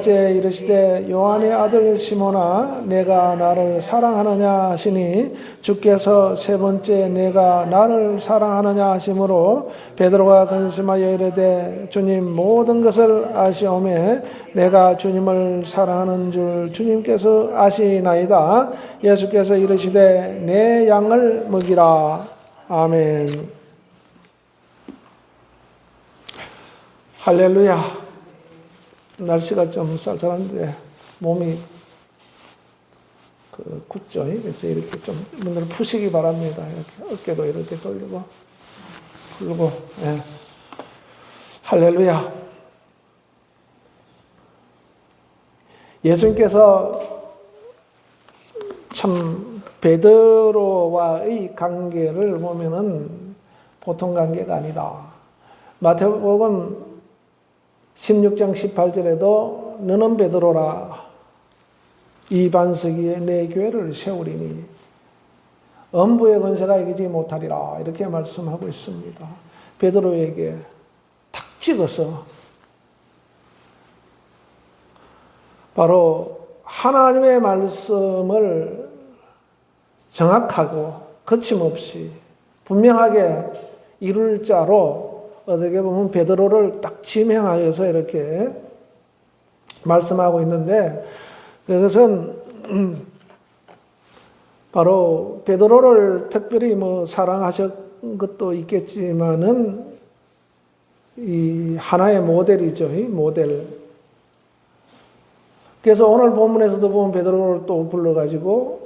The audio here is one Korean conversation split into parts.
번째 이르시되 요한의 아들 시몬아 내가 나를 사랑하느냐 하시니 주께서 세 번째 내가 나를 사랑하느냐 하심으로 베드로가 근심하여 이르되 주님 모든 것을 아시오매 내가 주님을 사랑하는 줄 주님께서 아시나이다. 예수께서 이르시되 내 양을 먹이라. 아멘. 할렐루야. 날씨가 좀 쌀쌀한데 몸이 굳죠. 그래서 이렇게 좀 여러분들 푸시기 바랍니다. 이렇게 어깨도 이렇게 돌리고 풀고. 예. 할렐루야. 예수님께서 참 베드로와의 관계를 보면은 보통 관계가 아니다. 마태복음 16장 18절에도 너는 베드로라 이 반석 위에 내 교회를 세우리니 엄부의 권세가 이기지 못하리라 이렇게 말씀하고 있습니다. 베드로에게 탁 찍어서 바로 하나님의 말씀을 정확하고 거침없이 분명하게 이룰 자로 어떻게 보면 베드로를 딱 지명하여서 이렇게 말씀하고 있는데 그것은 바로 베드로를 특별히 사랑하신 것도 있겠지만은 이 하나의 모델이죠. 이 모델. 그래서 오늘 본문에서도 보면 베드로를 또 불러가지고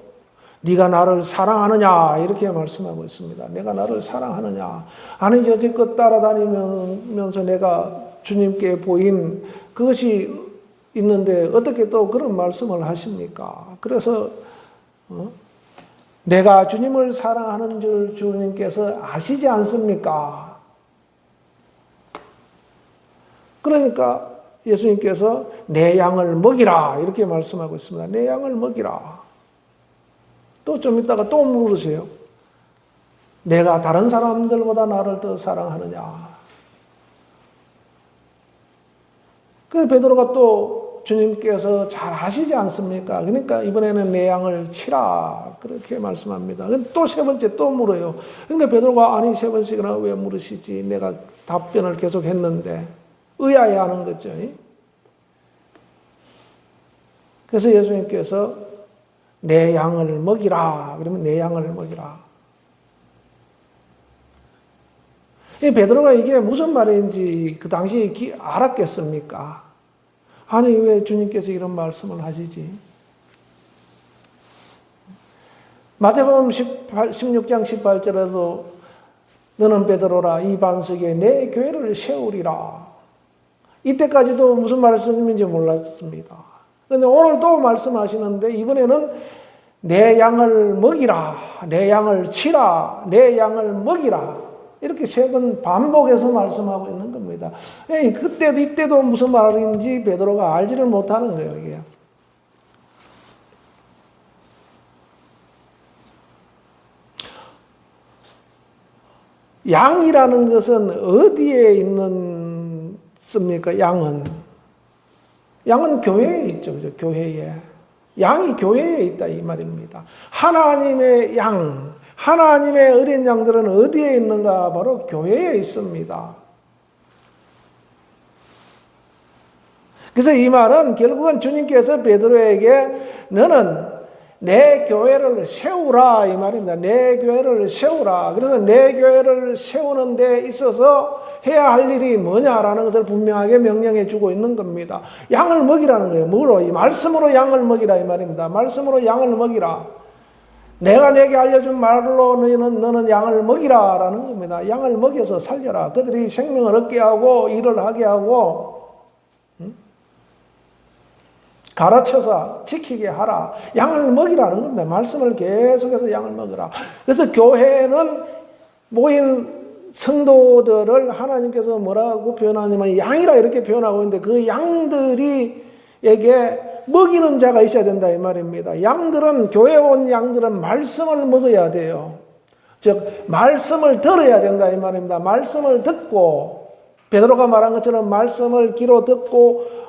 네가 나를 사랑하느냐 이렇게 말씀하고 있습니다. 내가 나를 사랑하느냐. 아니 여지껏 따라다니면서 내가 주님께 보인 그것이 있는데 어떻게 또 그런 말씀을 하십니까? 그래서 내가 주님을 사랑하는 줄 주님께서 아시지 않습니까? 그러니까 예수님께서 내 양을 먹이라 이렇게 말씀하고 있습니다. 내 양을 먹이라. 또 좀 있다가 또 물으세요. 내가 다른 사람들보다 나를 더 사랑하느냐. 그래서 베드로가 또 주님께서 잘 아시지 않습니까? 그러니까 이번에는 내 양을 치라 그렇게 말씀합니다. 또 세 번째 또 물어요. 그러니까 베드로가 아니 세 번씩이나 왜 물으시지? 내가 답변을 계속 했는데 의아해하는 거죠. 그래서 예수님께서 내 양을 먹이라. 그러면 내 양을 먹이라. 이 베드로가 이게 무슨 말인지 그 당시 알았겠습니까? 아니 왜 주님께서 이런 말씀을 하시지? 마태복음 16장 18절에도 너는 베드로라 이 반석에 내 교회를 세우리라. 이때까지도 무슨 말씀인지 몰랐습니다. 그런데 오늘 또 말씀하시는데 이번에는 내 양을 먹이라, 내 양을 치라, 내 양을 먹이라 이렇게 세 번 반복해서 말씀하고 있는 겁니다. 그때도 이때도 무슨 말인지 베드로가 알지를 못하는 거예요. 이게. 양이라는 것은 어디에 습니까? 양은 교회에 있죠. 그죠? 교회에. 양이 교회에 있다 이 말입니다. 하나님의 양, 하나님의 어린 양들은 어디에 있는가? 바로 교회에 있습니다. 그래서 이 말은 결국은 주님께서 베드로에게 너는 내 교회를 세우라 이 말입니다. 내 교회를 세우라. 그래서 내 교회를 세우는 데 있어서 해야 할 일이 뭐냐라는 것을 분명하게 명령해 주고 있는 겁니다. 양을 먹이라는 거예요. 뭐로? 이 말씀으로 양을 먹이라 이 말입니다. 말씀으로 양을 먹이라. 내가 내게 알려준 말로 너는 양을 먹이라라는 겁니다. 양을 먹여서 살려라. 그들이 생명을 얻게 하고 일을 하게 하고 가르쳐서 지키게 하라. 양을 먹이라는 겁니다. 말씀을 계속해서 양을 먹으라. 그래서 교회는 모인 성도들을 하나님께서 뭐라고 표현하냐면 양이라 이렇게 표현하고 있는데 그 양들이에게 먹이는 자가 있어야 된다 이 말입니다. 양들은 교회에 온 양들은 말씀을 먹어야 돼요. 즉 말씀을 들어야 된다 이 말입니다. 말씀을 듣고 베드로가 말한 것처럼 말씀을 귀로 듣고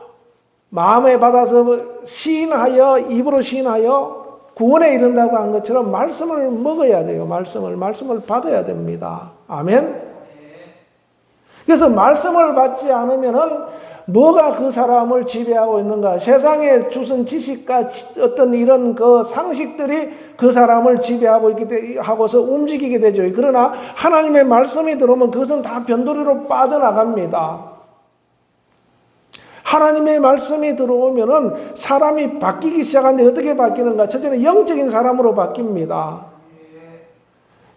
마음에 받아서 시인하여 입으로 시인하여 구원에 이른다고 한 것처럼 말씀을 먹어야 돼요. 말씀을 받아야 됩니다. 아멘. 그래서 말씀을 받지 않으면은 뭐가 그 사람을 지배하고 있는가? 세상에 주선 지식과 어떤 이런 그 상식들이 그 사람을 지배하고 하고서 움직이게 되죠. 그러나 하나님의 말씀이 들어오면 그것은 다 변도리로 빠져나갑니다. 하나님의 말씀이 들어오면은 사람이 바뀌기 시작하는데 어떻게 바뀌는가? 첫째는 영적인 사람으로 바뀝니다.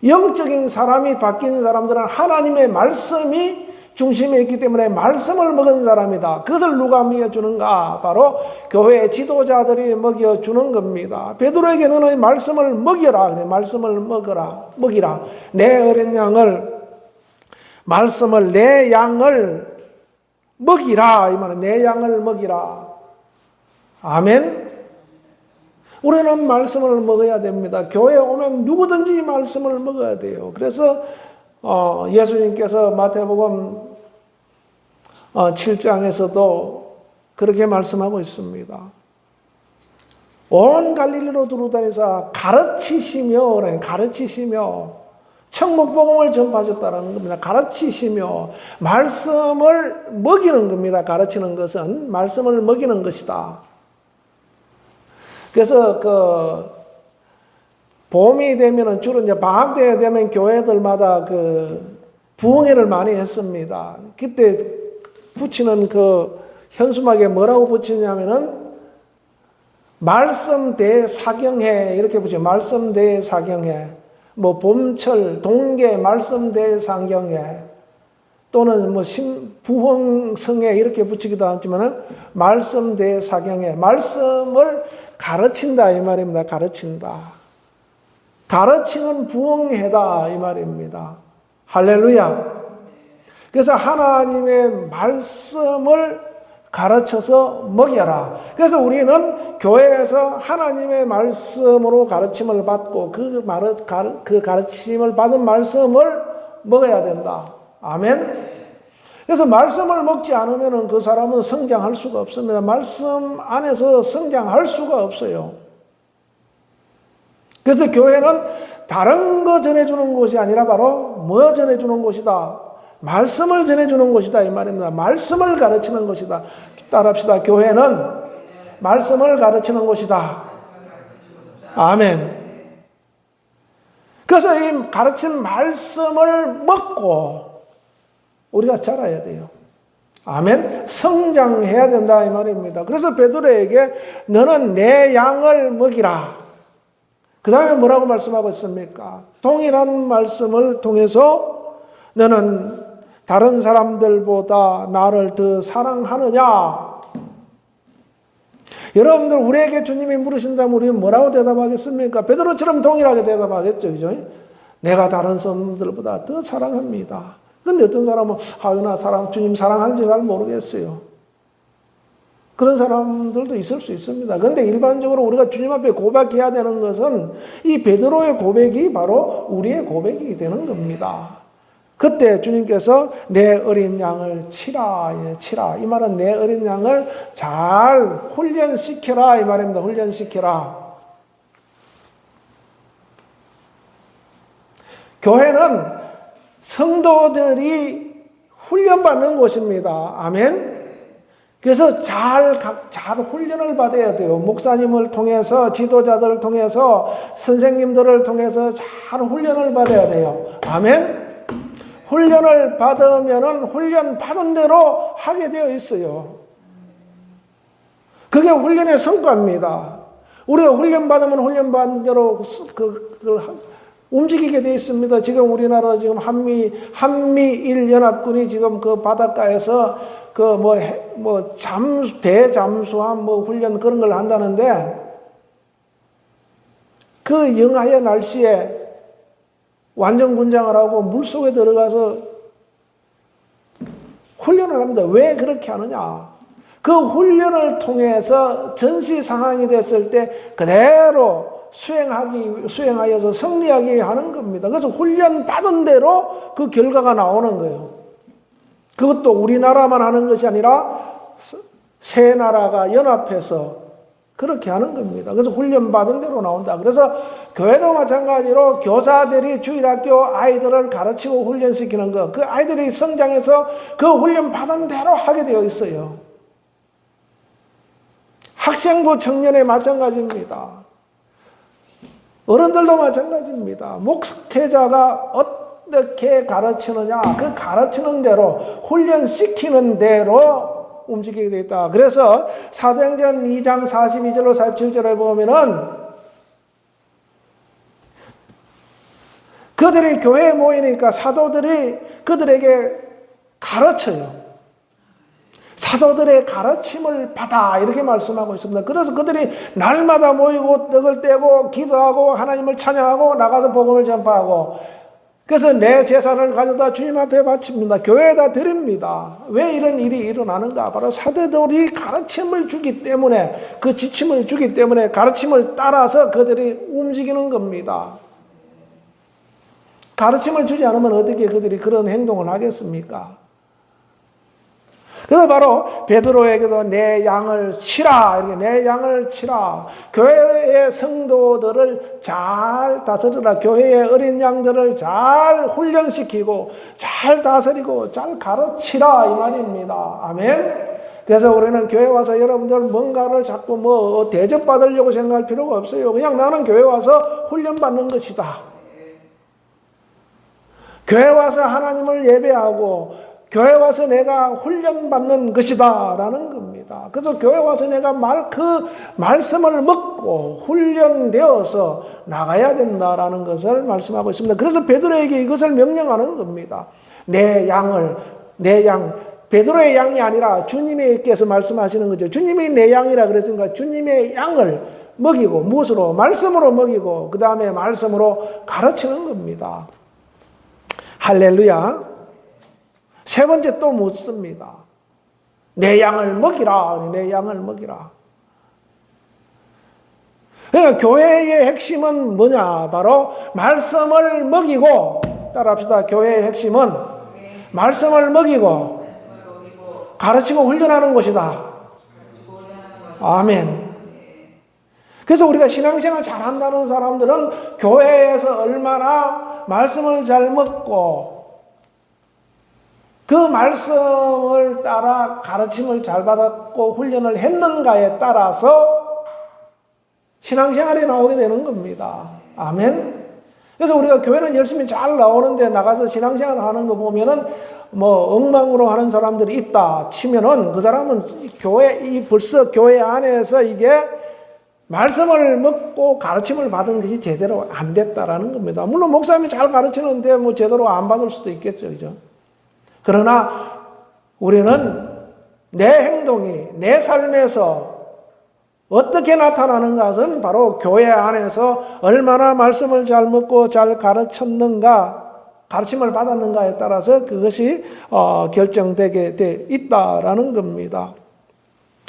영적인 사람이 바뀌는 사람들은 하나님의 말씀이 중심에 있기 때문에 말씀을 먹은 사람이다. 그것을 누가 먹여주는가? 바로 교회의 지도자들이 먹여주는 겁니다. 베드로에게 너는 말씀을 먹여라. 말씀을 먹이라. 내 어린 양을, 말씀을, 내 양을 먹이라. 이 말은 내 양을 먹이라. 아멘. 우리는 말씀을 먹어야 됩니다. 교회에 오면 누구든지 말씀을 먹어야 돼요. 그래서 예수님께서 마태복음 7장에서도 그렇게 말씀하고 있습니다. 온 갈릴리로 두루다니사 가르치시며 천국복음을 전파하셨다는 겁니다. 가르치시며 말씀을 먹이는 겁니다. 가르치는 것은 말씀을 먹이는 것이다. 그래서 봄이 되면은 주로 이제 방학 때 되면 교회들마다 부흥회를 많이 했습니다. 그때 붙이는 현수막에 뭐라고 붙이냐면은 말씀 대사경회 이렇게 붙여요. 말씀 대사경회. 봄철 동계 말씀 대사경회 또는 부흥성회 이렇게 붙이기도 하지만은 말씀 대사경회. 말씀을 가르친다 이 말입니다. 가르치는 부흥회다 이 말입니다. 할렐루야. 그래서 하나님의 말씀을 가르쳐서 먹여라. 그래서 우리는 교회에서 하나님의 말씀으로 가르침을 받고 그 가르침을 받은 말씀을 먹어야 된다. 아멘. 그래서 말씀을 먹지 않으면 그 사람은 성장할 수가 없습니다. 말씀 안에서 성장할 수가 없어요. 그래서 교회는 다른 거 전해주는 곳이 아니라 바로 뭐 전해주는 곳이다? 말씀을 전해주는 곳이다 이 말입니다. 말씀을 가르치는 곳이다. 따라합시다. 교회는 말씀을 가르치는 곳이다. 아멘. 그래서 이 가르친 말씀을 먹고 우리가 자라야 돼요. 아멘. 성장해야 된다 이 말입니다. 그래서 베드로에게 너는 내 양을 먹이라. 그 다음에 뭐라고 말씀하고 있습니까? 동일한 말씀을 통해서 너는 다른 사람들보다 나를 더 사랑하느냐? 여러분들 우리에게 주님이 물으신다면 우리는 뭐라고 대답하겠습니까? 베드로처럼 동일하게 대답하겠죠. 그죠? 내가 다른 사람들보다 더 사랑합니다. 그런데 어떤 사람은 나 주님 사랑하는지 잘 모르겠어요. 그런 사람들도 있을 수 있습니다. 그런데 일반적으로 우리가 주님 앞에 고백해야 되는 것은 이 베드로의 고백이 바로 우리의 고백이 되는 겁니다. 그때 주님께서 내 어린 양을 치라. 이 말은 내 어린 양을 잘 훈련시켜라 이 말입니다. 훈련시켜라. 교회는 성도들이 훈련받는 곳입니다. 아멘. 그래서 잘 훈련을 받아야 돼요. 목사님을 통해서, 지도자들을 통해서, 선생님들을 통해서 잘 훈련을 받아야 돼요. 아멘. 훈련을 받으면은 훈련 받은 대로 하게 되어 있어요. 그게 훈련의 성과입니다. 우리가 훈련 받으면 훈련 받은 대로 움직이게 되어 있습니다. 지금 우리나라 지금 한미일 연합군이 지금 그 바닷가에서 대잠수함 훈련 그런 걸 한다는데 그 영하의 날씨에 완전 군장을 하고 물속에 들어가서 훈련을 합니다. 왜 그렇게 하느냐? 그 훈련을 통해서 전시 상황이 됐을 때 그대로 수행하여서 승리하게 하는 겁니다. 그래서 훈련 받은 대로 그 결과가 나오는 거예요. 그것도 우리나라만 하는 것이 아니라 세 나라가 연합해서 그렇게 하는 겁니다. 그래서 훈련받은 대로 나온다. 그래서 교회도 마찬가지로 교사들이 주일학교 아이들을 가르치고 훈련시키는 것, 그 아이들이 성장해서 그 훈련받은 대로 하게 되어 있어요. 학생부 청년에 마찬가지입니다. 어른들도 마찬가지입니다. 목회자가 어떻게 가르치느냐, 그 가르치는 대로, 훈련시키는 대로 움직이게 되어 있다. 그래서 사도행전 2장 42절로 47절에 보면은 그들이 교회에 모이니까 사도들이 그들에게 가르쳐요. 사도들의 가르침을 받아 이렇게 말씀하고 있습니다. 그래서 그들이 날마다 모이고 떡을 떼고 기도하고 하나님을 찬양하고 나가서 복음을 전파하고, 그래서 내 재산을 가져다 주님 앞에 바칩니다. 교회에다 드립니다. 왜 이런 일이 일어나는가? 바로 사도들이 가르침을 주기 때문에, 그 지침을 주기 때문에 가르침을 따라서 그들이 움직이는 겁니다. 가르침을 주지 않으면 어떻게 그들이 그런 행동을 하겠습니까? 그래서 바로 베드로에게도 내 양을 치라, 이렇게 내 양을 치라. 교회의 성도들을 잘 다스리라. 교회의 어린 양들을 잘 훈련시키고 잘 다스리고 잘 가르치라 이 말입니다. 아멘. 그래서 우리는 교회 와서 여러분들 뭔가를 자꾸 뭐 대접받으려고 생각할 필요가 없어요. 그냥 나는 교회 와서 훈련받는 것이다. 교회 와서 하나님을 예배하고 교회 와서 내가 훈련받는 것이다 라는 겁니다. 그래서 교회 와서 내가 그 말씀을 먹고 훈련되어서 나가야 된다라는 것을 말씀하고 있습니다. 그래서 베드로에게 이것을 명령하는 겁니다. 내 양, 베드로의 양이 아니라 주님께서 말씀하시는 거죠. 주님이 내 양이라 그랬으니까 주님의 양을 먹이고, 무엇으로? 말씀으로 먹이고, 그 다음에 말씀으로 가르치는 겁니다. 할렐루야. 세 번째 또 묻습니다. 내 양을 먹이라. 내 양을 먹이라. 그러니까 교회의 핵심은 뭐냐? 바로 말씀을 먹이고, 따라합시다. 교회의 핵심은 말씀을 먹이고 가르치고 훈련하는 것이다. 아멘. 그래서 우리가 신앙생활 잘한다는 사람들은 교회에서 얼마나 말씀을 잘 먹고 그 말씀을 따라 가르침을 잘 받았고 훈련을 했는가에 따라서 신앙생활이 나오게 되는 겁니다. 아멘. 그래서 우리가 교회는 열심히 잘 나오는데 나가서 신앙생활 하는 거 보면은 뭐 엉망으로 하는 사람들이 있다 치면은 그 사람은 벌써 교회 안에서 이게 말씀을 먹고 가르침을 받은 것이 제대로 안 됐다라는 겁니다. 물론 목사님이 잘 가르치는데 뭐 제대로 안 받을 수도 있겠죠. 그죠? 그러나 우리는 내 행동이 내 삶에서 어떻게 나타나는가 것은 바로 교회 안에서 얼마나 말씀을 잘 먹고 잘 가르쳤는가, 가르침을 받았는가에 따라서 그것이 결정되게 돼 있다라는 겁니다.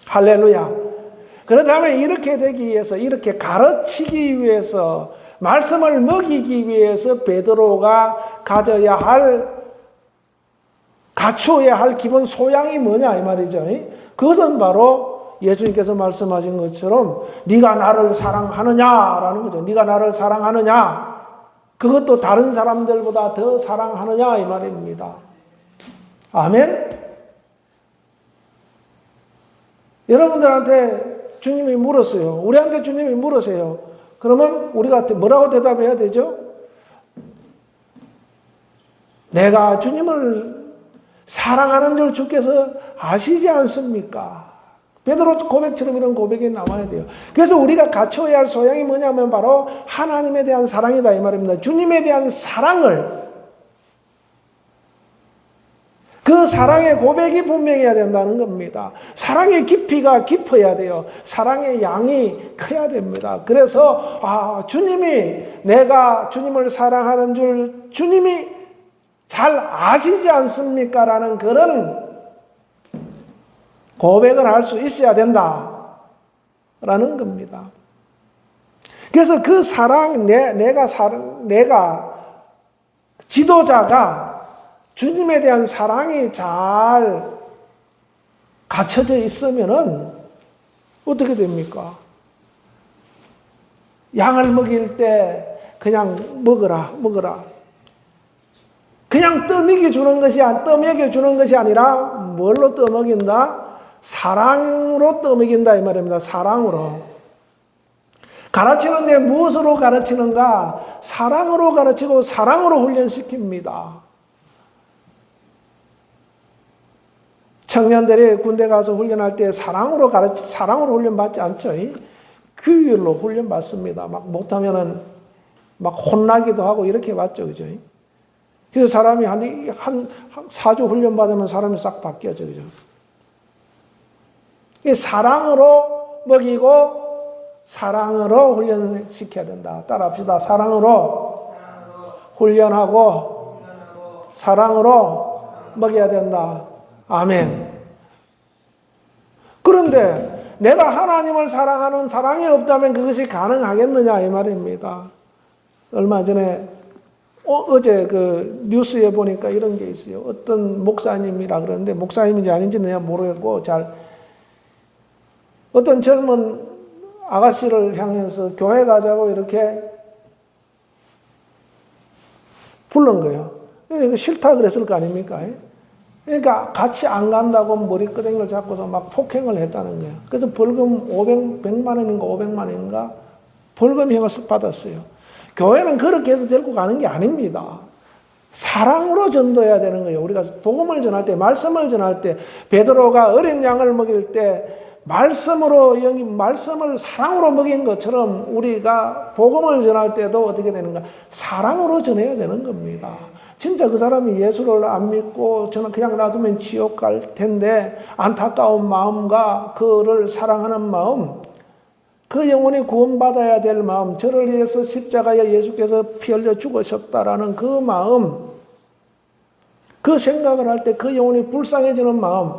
할렐루야. 그렇다면 이렇게 되기 위해서, 이렇게 가르치기 위해서, 말씀을 먹이기 위해서 베드로가 갖추어야 할 기본 소양이 뭐냐 이 말이죠. 그것은 바로 예수님께서 말씀하신 것처럼 네가 나를 사랑하느냐라는 거죠. 네가 나를 사랑하느냐, 그것도 다른 사람들보다 더 사랑하느냐 이 말입니다. 아멘. 여러분들한테 주님이 물었어요. 우리한테 주님이 물으세요. 그러면 우리가 뭐라고 대답해야 되죠? 내가 주님을 사랑하는 줄 주께서 아시지 않습니까? 베드로 고백처럼 이런 고백이 나와야 돼요. 그래서 우리가 갖춰야 할 소양이 뭐냐면 바로 하나님에 대한 사랑이다 이 말입니다. 주님에 대한 사랑을, 그 사랑의 고백이 분명해야 된다는 겁니다. 사랑의 깊이가 깊어야 돼요. 사랑의 양이 커야 됩니다. 그래서 주님이, 내가 주님을 사랑하는 줄 주님이 잘 아시지 않습니까? 라는 그런 고백을 할 수 있어야 된다 라는 겁니다. 그래서 그 사랑, 내가 지도자가 주님에 대한 사랑이 잘 갇혀져 있으면은 어떻게 됩니까? 양을 먹일 때 그냥 먹어라. 그냥 떠먹여 주는 것이 아니라 뭘로 떠먹인다? 사랑으로 떠먹인다 이 말입니다. 사랑으로. 가르치는데 무엇으로 가르치는가? 사랑으로 가르치고 사랑으로 훈련시킵니다. 청년들이 군대 가서 훈련할 때 사랑으로 훈련받지 않죠. 규율로 훈련받습니다. 막 못하면은 막 혼나기도 하고 이렇게 받죠. 그죠? 그래서 사람이 한 4주 훈련받으면 사람이 싹 바뀌어져. 그죠? 사랑으로 먹이고 사랑으로 훈련시켜야 된다. 따라합시다. 사랑으로 훈련하고 사랑으로 먹여야 된다. 아멘. 그런데 내가 하나님을 사랑하는 사랑이 없다면 그것이 가능하겠느냐 이 말입니다. 얼마 전에 어제 그 뉴스에 보니까 이런 게 있어요. 어떤 목사님이라 그러는데 목사님인지 아닌지 내가 모르겠고 어떤 젊은 아가씨를 향해서 교회 가자고 이렇게 부른 거예요. 이거 싫다 그랬을 거 아닙니까? 그러니까 같이 안 간다고 머리끄댕이를 잡고서 막 폭행을 했다는 거예요. 그래서 벌금 100만 원인가 500만 원인가 벌금형을 받았어요. 교회는 그렇게 해서 데리고 가는 게 아닙니다. 사랑으로 전도해야 되는 거예요. 우리가 복음을 전할 때, 말씀을 전할 때, 베드로가 어린 양을 먹일 때 말씀을 사랑으로 먹인 것처럼 우리가 복음을 전할 때도 어떻게 되는가? 사랑으로 전해야 되는 겁니다. 진짜 그 사람이 예수를 안 믿고 저는 그냥 놔두면 지옥 갈 텐데 안타까운 마음과 그를 사랑하는 마음, 그 영혼이 구원받아야 될 마음, 저를 위해서 십자가에 예수께서 피 흘려 죽으셨다라는 그 마음, 그 생각을 할 때 그 영혼이 불쌍해지는 마음,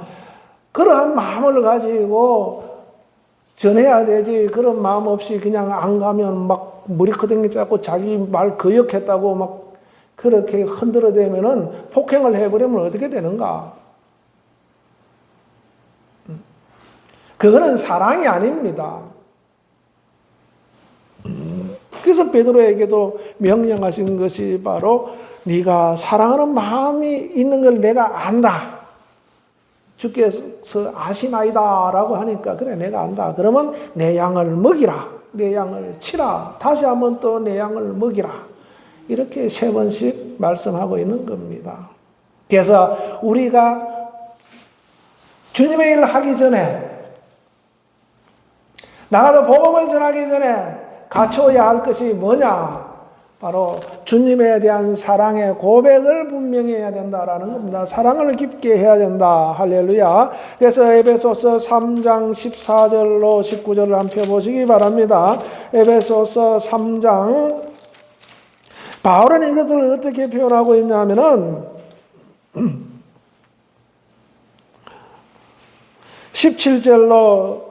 그러한 마음을 가지고 전해야 되지. 그런 마음 없이 그냥 안 가면 막 머리끄댕이 잡고 자기 말 거역했다고 막 그렇게 흔들어대면은 폭행을 해버리면 어떻게 되는가? 그거는 사랑이 아닙니다. 그래서 베드로에게도 명령하신 것이 바로 네가 사랑하는 마음이 있는 걸 내가 안다. 주께서 아시나이다 라고 하니까 그래 내가 안다. 그러면 내 양을 먹이라. 내 양을 치라. 다시 한번 또 내 양을 먹이라. 이렇게 3번씩 말씀하고 있는 겁니다. 그래서 우리가 주님의 일을 하기 전에 나가서 복음을 전하기 전에 갖춰야 할 것이 뭐냐? 바로 주님에 대한 사랑의 고백을 분명히 해야 된다라는 겁니다. 사랑을 깊게 해야 된다. 할렐루야. 그래서 에베소서 3장 14절로 19절을 한번 펴보시기 바랍니다. 에베소서 3장 바울은 이것을 어떻게 표현하고 있냐면은 17절로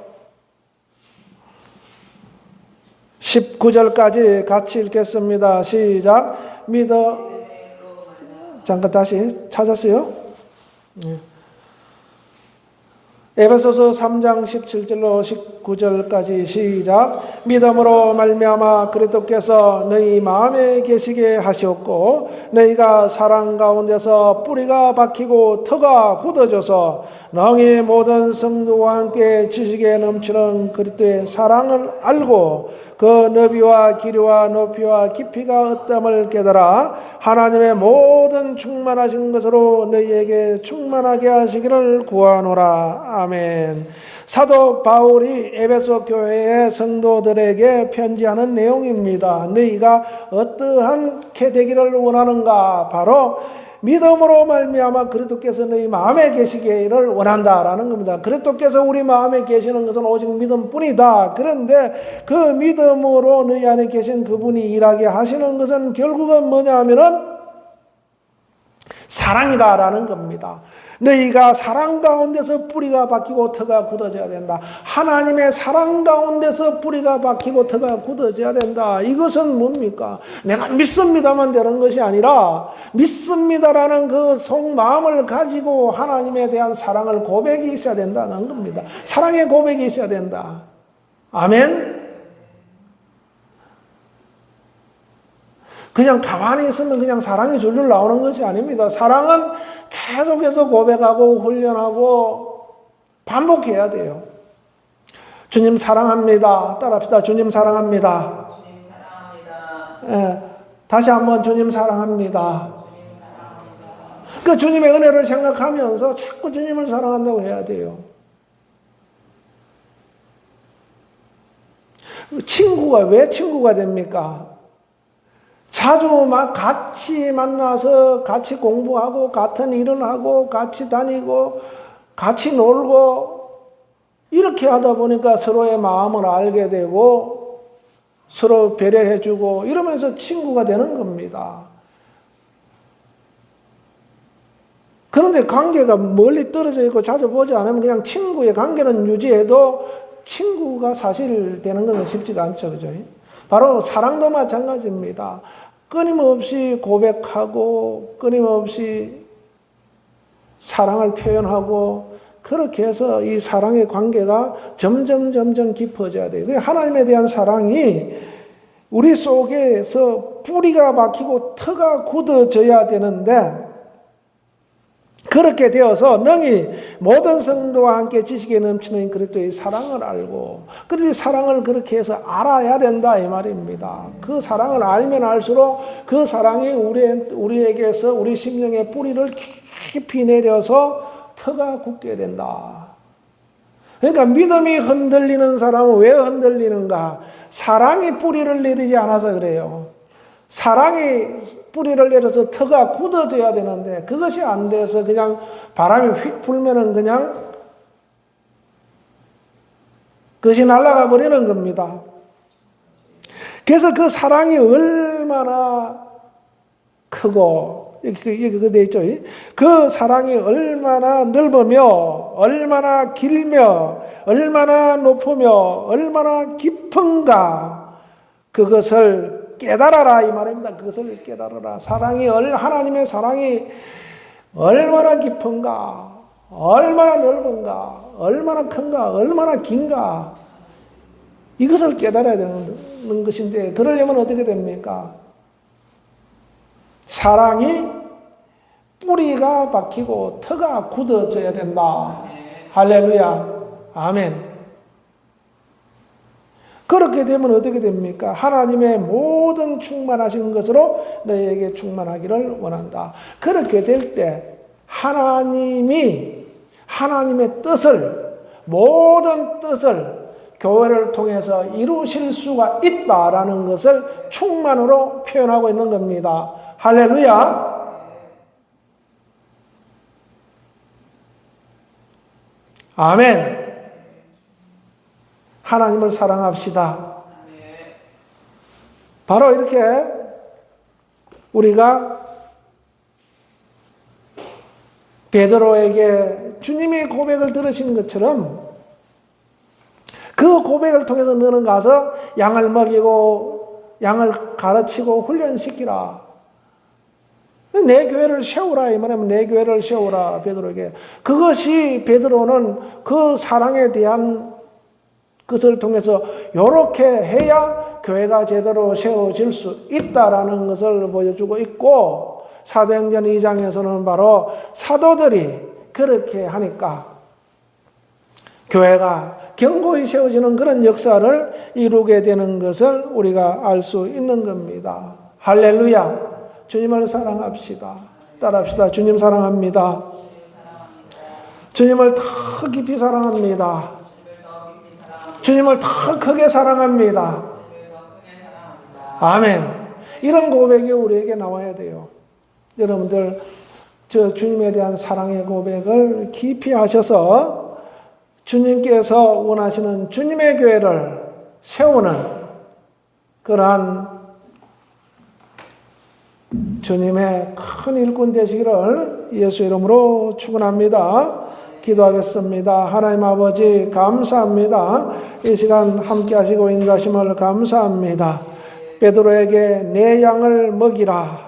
19절까지 같이 읽겠습니다. 시작. 잠깐 다시 찾았어요? 에베소서 3장 17절로 19절까지 시작. 믿음으로 말미암아 그리스도께서 너희 마음에 계시게 하셨고 너희가 사랑 가운데서 뿌리가 박히고 터가 굳어져서 너희 모든 성도와 함께 지식에 넘치는 그리스도의 사랑을 알고 그 너비와 길이와 높이와 깊이가 어떠함을 깨달아 하나님의 모든 충만하신 것으로 너희에게 충만하게 하시기를 구하노라. 아멘. 사도 바울이 에베소 교회의 성도들에게 편지하는 내용입니다. 너희가 어떠하게 되기를 원하는가? 바로 믿음으로 말미암아 그리스도께서 너희 마음에 계시기를 원한다라는 겁니다. 그리스도께서 우리 마음에 계시는 것은 오직 믿음뿐이다. 그런데 그 믿음으로 너희 안에 계신 그분이 일하게 하시는 것은 결국은 뭐냐 하면은 사랑이다라는 겁니다. 너희가 사랑 가운데서 뿌리가 박히고 터가 굳어져야 된다. 하나님의 사랑 가운데서 뿌리가 박히고 터가 굳어져야 된다. 이것은 뭡니까? 내가 믿습니다만 되는 것이 아니라 믿습니다라는 그 속마음을 가지고 하나님에 대한 사랑을 고백이 있어야 된다는 겁니다. 사랑의 고백이 있어야 된다. 아멘? 그냥 가만히 있으면 그냥 사랑이 줄줄 나오는 것이 아닙니다. 사랑은 계속해서 고백하고 훈련하고 반복해야 돼요. 주님 사랑합니다. 따라합시다. 주님 사랑합니다. 주님 사랑합니다. 예, 다시 한번 주님 사랑합니다. 그 주님의 은혜를 생각하면서 자꾸 주님을 사랑한다고 해야 돼요. 친구가 왜 친구가 됩니까? 자주 같이 만나서 같이 공부하고 같은 일을 하고 같이 다니고 같이 놀고 이렇게 하다 보니까 서로의 마음을 알게 되고 서로 배려해주고 이러면서 친구가 되는 겁니다. 그런데 관계가 멀리 떨어져 있고 자주 보지 않으면 그냥 친구의 관계는 유지해도 친구가 사실 되는 것은 쉽지가 않죠. 그죠? 바로 사랑도 마찬가지입니다. 끊임없이 고백하고 끊임없이 사랑을 표현하고 그렇게 해서 이 사랑의 관계가 점점 깊어져야 돼요. 하나님에 대한 사랑이 우리 속에서 뿌리가 박히고 터가 굳어져야 되는데 그렇게 되어서 능히 모든 성도와 함께 지식에 넘치는 그리스도의 사랑을 알고 그리고 사랑을 그렇게 해서 알아야 된다 이 말입니다. 그 사랑을 알면 알수록 그 사랑이 우리에게서 우리 심령의 뿌리를 깊이 내려서 터가 굳게 된다. 그러니까 믿음이 흔들리는 사람은 왜 흔들리는가? 사랑이 뿌리를 내리지 않아서 그래요. 사랑이 뿌리를 내려서 터가 굳어져야 되는데 그것이 안 돼서 그냥 바람이 휙 불면은 그냥 그것이 날아가 버리는 겁니다. 그래서 그 사랑이 얼마나 크고 이렇게 돼 있죠. 그 사랑이 얼마나 넓으며 얼마나 길며 얼마나 높으며 얼마나 깊은가 그것을 깨달아라 이 말입니다. 그것을 깨달아라. 하나님의 사랑이 얼마나 깊은가, 얼마나 넓은가, 얼마나 큰가, 얼마나 긴가 이것을 깨달아야 되는 것인데 그러려면 어떻게 됩니까? 사랑이 뿌리가 박히고 터가 굳어져야 된다. 할렐루야. 아멘. 그렇게 되면 어떻게 됩니까? 하나님의 모든 충만하신 것으로 너희에게 충만하기를 원한다. 그렇게 될 때 하나님의 뜻을 모든 뜻을 교회를 통해서 이루실 수가 있다라는 것을 충만으로 표현하고 있는 겁니다. 할렐루야. 아멘. 하나님을 사랑합시다. 바로 이렇게 우리가 베드로에게 주님의 고백을 들으신 것처럼 그 고백을 통해서 너는 가서 양을 먹이고 양을 가르치고 훈련시키라. 내 교회를 세우라 이 말하면 내 교회를 세우라 베드로에게. 그것이 베드로는 그 사랑에 대한 그것을 통해서 이렇게 해야 교회가 제대로 세워질 수 있다라는 것을 보여주고 있고 사도행전 2장에서는 바로 사도들이 그렇게 하니까 교회가 견고히 세워지는 그런 역사를 이루게 되는 것을 우리가 알 수 있는 겁니다. 할렐루야. 주님을 사랑합시다. 따라합시다. 주님 사랑합니다. 주님을 더 깊이 사랑합니다. 주님을 더 크게 사랑합니다. 아멘. 이런 고백이 우리에게 나와야 돼요. 여러분들 저 주님에 대한 사랑의 고백을 깊이 하셔서 주님께서 원하시는 주님의 교회를 세우는 그러한 주님의 큰 일꾼 되시기를 예수 이름으로 축원합니다. 기도하겠습니다. 하나님 아버지 감사합니다. 이 시간 함께 하시고 인도하심을 감사합니다. 베드로에게 내 양을 먹이라.